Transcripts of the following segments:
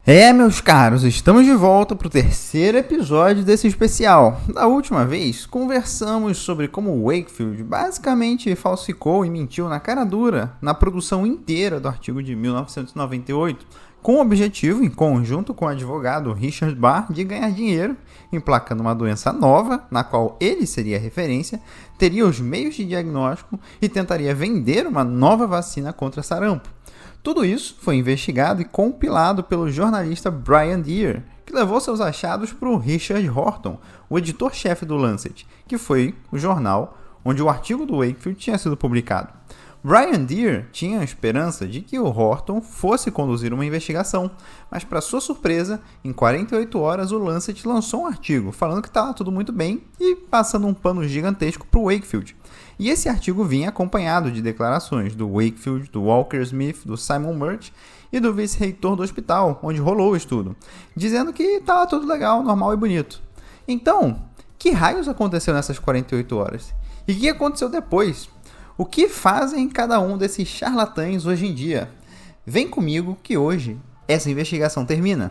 Meus caros, estamos de volta para o terceiro episódio desse especial. Da última vez, conversamos sobre como Wakefield basicamente falsificou e mentiu na cara dura na produção inteira do artigo de 1998, com o objetivo, em conjunto com o advogado Richard Barr, de ganhar dinheiro, emplacando uma doença nova, na qual ele seria referência, teria os meios de diagnóstico e tentaria vender uma nova vacina contra sarampo. Tudo isso foi investigado e compilado pelo jornalista Brian Deer, que levou seus achados para o Richard Horton, o editor-chefe do Lancet, que foi o jornal onde o artigo do Wakefield tinha sido publicado. Brian Deer tinha a esperança de que o Horton fosse conduzir uma investigação, mas para sua surpresa, em 48 horas o Lancet lançou um artigo falando que estava tudo muito bem e passando um pano gigantesco para o Wakefield. E esse artigo vinha acompanhado de declarações do Wakefield, do Walker Smith, do Simon Murch e do vice-reitor do hospital, onde rolou o estudo, dizendo que estava tudo legal, normal e bonito. Então, que raios aconteceu nessas 48 horas? E o que aconteceu depois? O que fazem cada um desses charlatães hoje em dia? Vem comigo que hoje essa investigação termina.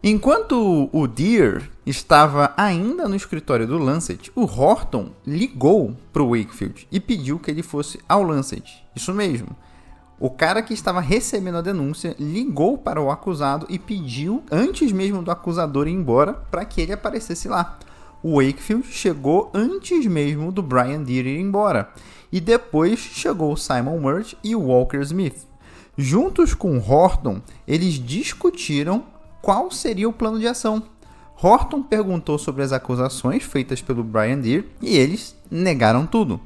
Enquanto o Deer estava ainda no escritório do Lancet, o Horton ligou para o Wakefield e pediu que ele fosse ao Lancet. Isso mesmo. O cara que estava recebendo a denúncia ligou para o acusado e pediu, antes mesmo do acusador ir embora, para que ele aparecesse lá. O Wakefield chegou antes mesmo do Brian Deer ir embora. E depois chegou o Simon Murch e o Walker Smith. Juntos com Horton, eles discutiram qual seria o plano de ação. Horton perguntou sobre as acusações feitas pelo Brian Deer e eles negaram tudo.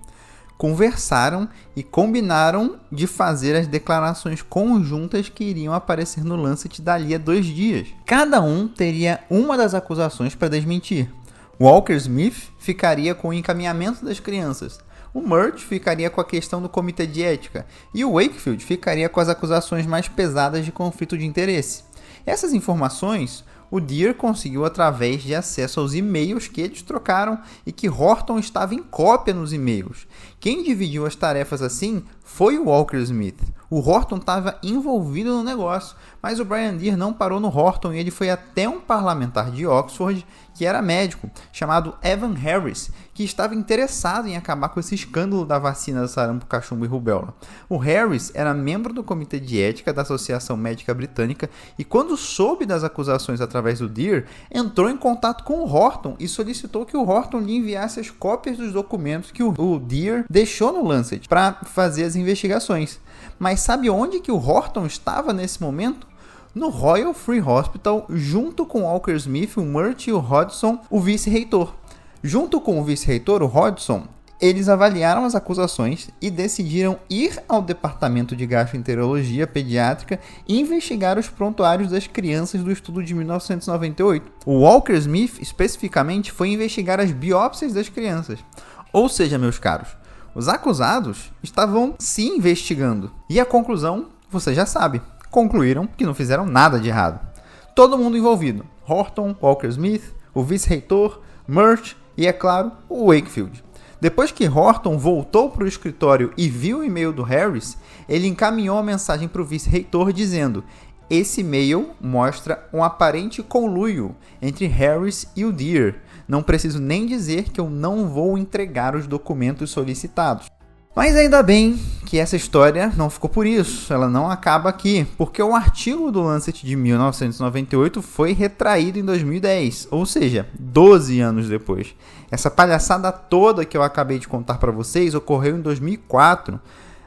Conversaram e combinaram de fazer as declarações conjuntas que iriam aparecer no Lancet dali a 2 dias. Cada um teria uma das acusações para desmentir. Walker Smith ficaria com o encaminhamento das crianças. O Murch ficaria com a questão do comitê de ética. E o Wakefield ficaria com as acusações mais pesadas de conflito de interesse. Essas informações o Deer conseguiu através de acesso aos e-mails que eles trocaram e que Horton estava em cópia nos e-mails. Quem dividiu as tarefas assim foi o Walker Smith. O Horton estava envolvido no negócio, mas o Brian Deer não parou no Horton e ele foi até um parlamentar de Oxford, que era médico, chamado Evan Harris, que estava interessado em acabar com esse escândalo da vacina do sarampo, cachumba e rubéola. O Harris era membro do Comitê de Ética da Associação Médica Britânica e, quando soube das acusações através do Deer, entrou em contato com o Horton e solicitou que o Horton lhe enviasse as cópias dos documentos que o Deer deixou no Lancet para fazer as investigações. Mas sabe onde que o Horton estava nesse momento? No Royal Free Hospital, junto com Walker Smith, o Murch e o Hodgson, o vice-reitor. Junto com o vice-reitor, o Hodgson, eles avaliaram as acusações e decidiram ir ao Departamento de Gastroenterologia Pediátrica e investigar os prontuários das crianças do estudo de 1998. O Walker Smith, especificamente, foi investigar as biópsias das crianças. Ou seja, meus caros, os acusados estavam se investigando. E a conclusão, você já sabe, concluíram que não fizeram nada de errado. Todo mundo envolvido, Horton, Walker Smith, o vice-reitor, Murch e, é claro, o Wakefield. Depois que Horton voltou para o escritório e viu o e-mail do Harris, ele encaminhou a mensagem para o vice-reitor dizendo: esse e-mail mostra um aparente conluio entre Harris e o Deer. Não preciso nem dizer que eu não vou entregar os documentos solicitados. Mas ainda bem que essa história não ficou por isso, ela não acaba aqui, porque o artigo do Lancet de 1998 foi retraído em 2010, ou seja, 12 anos depois. Essa palhaçada toda que eu acabei de contar para vocês ocorreu em 2004,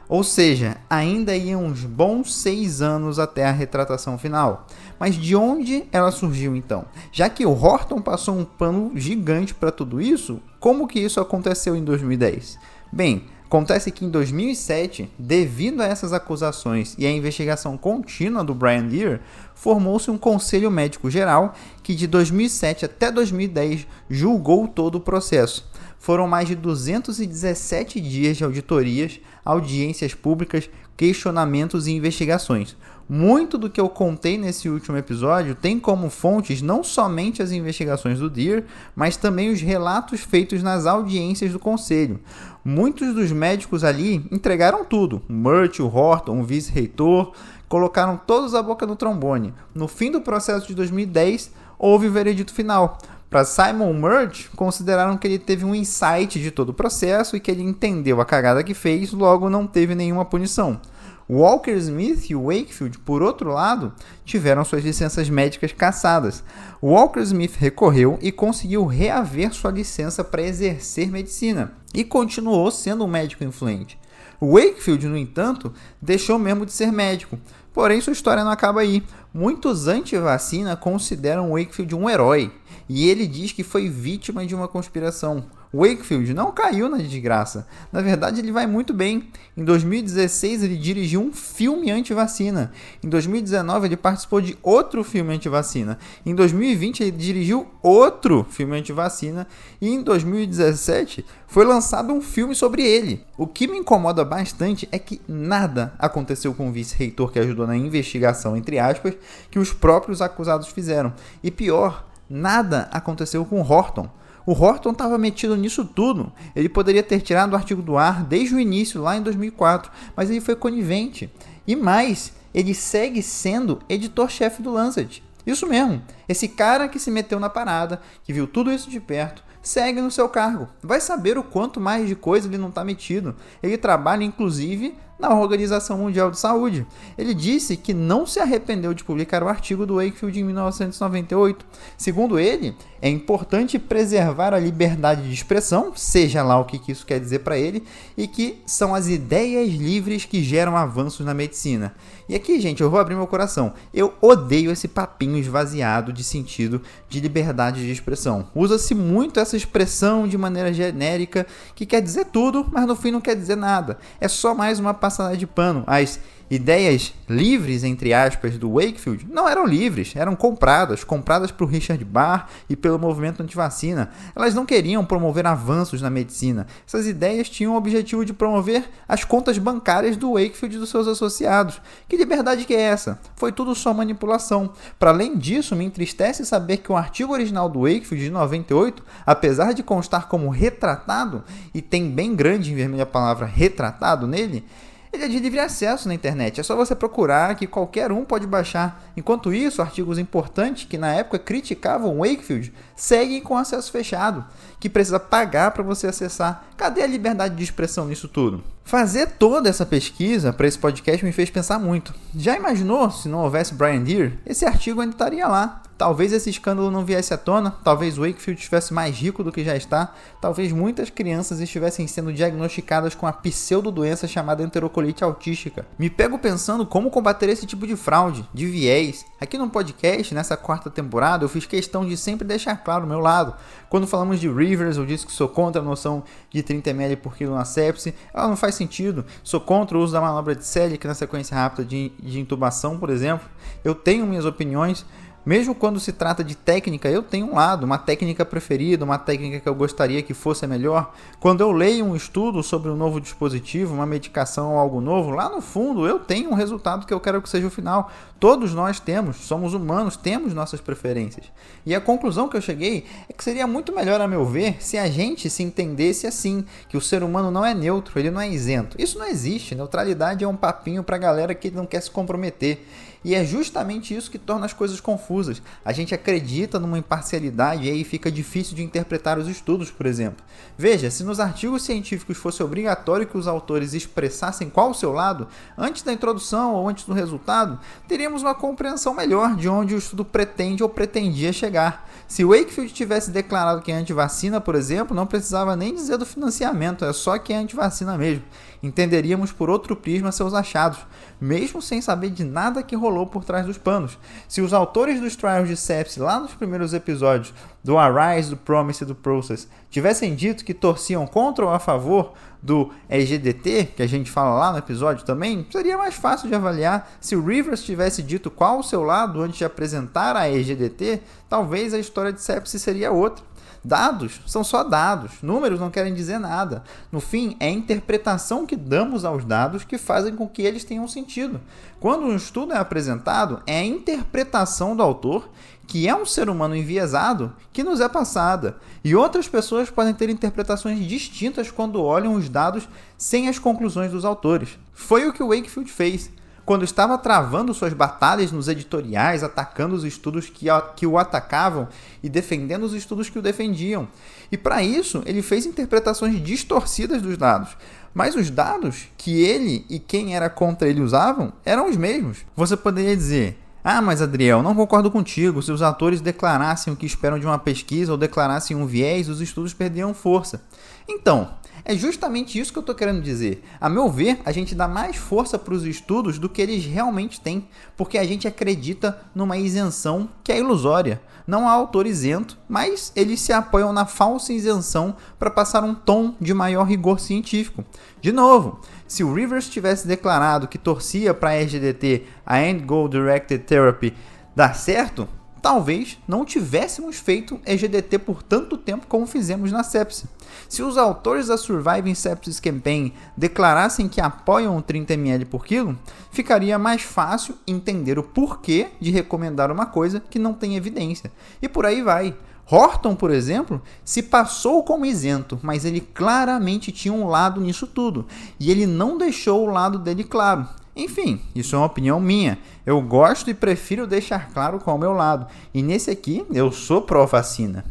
ou seja, ainda iam uns bons 6 anos até a retratação final. Mas de onde ela surgiu então? Já que o Horton passou um pano gigante para tudo isso, como que isso aconteceu em 2010? Bem, acontece que em 2007, devido a essas acusações e à investigação contínua do Brian Deer, formou-se um Conselho Médico Geral que de 2007 até 2010 julgou todo o processo. Foram mais de 217 dias de auditorias, audiências públicas, questionamentos e investigações. Muito do que eu contei nesse último episódio tem como fontes não somente as investigações do Deer, mas também os relatos feitos nas audiências do conselho. Muitos dos médicos ali entregaram tudo. Murch, o Horton, o vice-reitor, colocaram todos a boca no trombone. No fim do processo de 2010, houve o veredito final. Para Simon Murch, consideraram que ele teve um insight de todo o processo e que ele entendeu a cagada que fez, logo não teve nenhuma punição. Walker Smith e Wakefield, por outro lado, tiveram suas licenças médicas cassadas. Walker Smith recorreu e conseguiu reaver sua licença para exercer medicina e continuou sendo um médico influente. Wakefield, no entanto, deixou mesmo de ser médico. Porém, sua história não acaba aí. Muitos anti-vacina consideram Wakefield um herói e ele diz que foi vítima de uma conspiração. Wakefield não caiu na desgraça. Na verdade, ele vai muito bem. Em 2016, ele dirigiu um filme anti-vacina. Em 2019, ele participou de outro filme anti-vacina. Em 2020, ele dirigiu outro filme anti-vacina. E em 2017, foi lançado um filme sobre ele. O que me incomoda bastante é que nada aconteceu com o vice-reitor que ajudou na investigação, entre aspas, que os próprios acusados fizeram. E pior, nada aconteceu com Horton. O Horton estava metido nisso tudo. Ele poderia ter tirado o artigo do ar desde o início, lá em 2004, mas ele foi conivente. E mais, ele segue sendo editor-chefe do Lancet. Isso mesmo, esse cara que se meteu na parada, que viu tudo isso de perto, segue no seu cargo. Vai saber o quanto mais de coisa ele não está metido. Ele trabalha, inclusive, na Organização Mundial de Saúde. Ele disse que não se arrependeu de publicar o artigo do Wakefield em 1998. Segundo ele, é importante preservar a liberdade de expressão, seja lá o que isso quer dizer para ele, e que são as ideias livres que geram avanços na medicina. E aqui, gente, eu vou abrir meu coração. Eu odeio esse papinho esvaziado de sentido de liberdade de expressão. Usa-se muito essa expressão de maneira genérica, que quer dizer tudo, mas no fim não quer dizer nada. É só mais uma passada de pano. As ideias livres, entre aspas, do Wakefield não eram livres, eram compradas por Richard Barr e pelo movimento antivacina. Elas não queriam promover avanços na medicina. Essas ideias tinham o objetivo de promover as contas bancárias do Wakefield e dos seus associados. Que liberdade que é essa? Foi tudo só manipulação. Para além disso, me entristece saber que o artigo original do Wakefield de 98, apesar de constar como retratado, e tem bem grande em vermelho a palavra retratado nele, ele é de livre acesso na internet, é só você procurar que qualquer um pode baixar. Enquanto isso, artigos importantes que na época criticavam Wakefield seguem com acesso fechado, que precisa pagar para você acessar. Cadê a liberdade de expressão nisso tudo? Fazer toda essa pesquisa para esse podcast me fez pensar muito. Já imaginou se não houvesse Brian Deer? Esse artigo ainda estaria lá. Talvez esse escândalo não viesse à tona, talvez Wakefield estivesse mais rico do que já está, talvez muitas crianças estivessem sendo diagnosticadas com a pseudodoença chamada enterocolite autística. Me pego pensando como combater esse tipo de fraude, de viés. Aqui no podcast, nessa 4ª temporada, eu fiz questão de sempre deixar claro o meu lado. Quando falamos de Rivers, eu disse que sou contra a noção de 30 ml por quilo na sepse. Ela não faz sentido. Sou contra o uso da manobra de Selick na sequência rápida de intubação, por exemplo. Eu tenho minhas opiniões. Mesmo quando se trata de técnica, eu tenho um lado, uma técnica preferida, uma técnica que eu gostaria que fosse a melhor. Quando eu leio um estudo sobre um novo dispositivo, uma medicação ou algo novo, lá no fundo eu tenho um resultado que eu quero que seja o final. Todos nós temos, somos humanos, temos nossas preferências. E a conclusão que eu cheguei é que seria muito melhor, a meu ver, se a gente se entendesse assim, que o ser humano não é neutro, ele não é isento. Isso não existe, neutralidade é um papinho pra galera que não quer se comprometer. E é justamente isso que torna as coisas confusas. A gente acredita numa imparcialidade e aí fica difícil de interpretar os estudos, por exemplo. Veja, se nos artigos científicos fosse obrigatório que os autores expressassem qual o seu lado, antes da introdução ou antes do resultado, teríamos uma compreensão melhor de onde o estudo pretende ou pretendia chegar. Se Wakefield tivesse declarado que é antivacina, por exemplo, não precisava nem dizer do financiamento, é só que é antivacina mesmo. Entenderíamos por outro prisma seus achados, mesmo sem saber de nada que rolou por trás dos panos. Se os autores dos trials de sepse, lá nos primeiros episódios do Arise, do Promise e do Process, tivessem dito que torciam contra ou a favor do EGDT, que a gente fala lá no episódio também, seria mais fácil de avaliar. Se o Rivers tivesse dito qual o seu lado antes de apresentar a EGDT, talvez a história de sepse seria outra. Dados são só dados, números não querem dizer nada. No fim, é a interpretação que damos aos dados que fazem com que eles tenham sentido. Quando um estudo é apresentado, é a interpretação do autor, que é um ser humano enviesado, que nos é passada. E outras pessoas podem ter interpretações distintas quando olham os dados sem as conclusões dos autores. Foi o que o Wakefield fez. quando estava travando suas batalhas nos editoriais, atacando os estudos que o atacavam e defendendo os estudos que o defendiam. E para isso, ele fez interpretações distorcidas dos dados. Mas os dados que ele e quem era contra ele usavam eram os mesmos. Você poderia dizer: ah, mas Adriel, não concordo contigo. Se os autores declarassem o que esperam de uma pesquisa ou declarassem um viés, os estudos perdiam força. Então, é justamente isso que eu estou querendo dizer. A meu ver, a gente dá mais força para os estudos do que eles realmente têm, porque a gente acredita numa isenção que é ilusória. Não há autor isento, mas eles se apoiam na falsa isenção para passar um tom de maior rigor científico. De novo, se o Rivers tivesse declarado que torcia para a EGDT, a End Goal Directed Therapy, dar certo, talvez não tivéssemos feito EGDT por tanto tempo como fizemos na sepse. Se os autores da Surviving Sepsis Campaign declarassem que apoiam o 30 ml por quilo, ficaria mais fácil entender o porquê de recomendar uma coisa que não tem evidência. E por aí vai. Horton, por exemplo, se passou como isento, mas ele claramente tinha um lado nisso tudo, e ele não deixou o lado dele claro. Enfim, isso é uma opinião minha. Eu gosto e prefiro deixar claro qual é o meu lado. E nesse aqui, eu sou pró-vacina.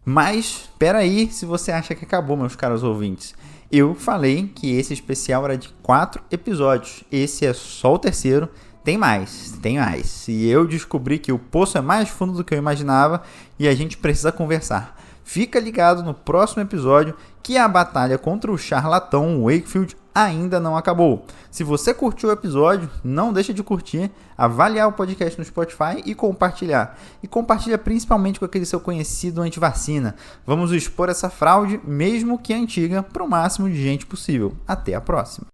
Mas, espera aí se você acha que acabou, meus caros ouvintes. Eu falei que esse especial era de 4 episódios. Esse é só o terceiro. Tem mais. E eu descobri que o poço é mais fundo do que eu imaginava e a gente precisa conversar. Fica ligado no próximo episódio que a batalha contra o charlatão Wakefield ainda não acabou. Se você curtiu o episódio, não deixe de curtir, avaliar o podcast no Spotify e compartilhar. E compartilha principalmente com aquele seu conhecido anti-vacina. Vamos expor essa fraude, mesmo que antiga, para o máximo de gente possível. Até a próxima.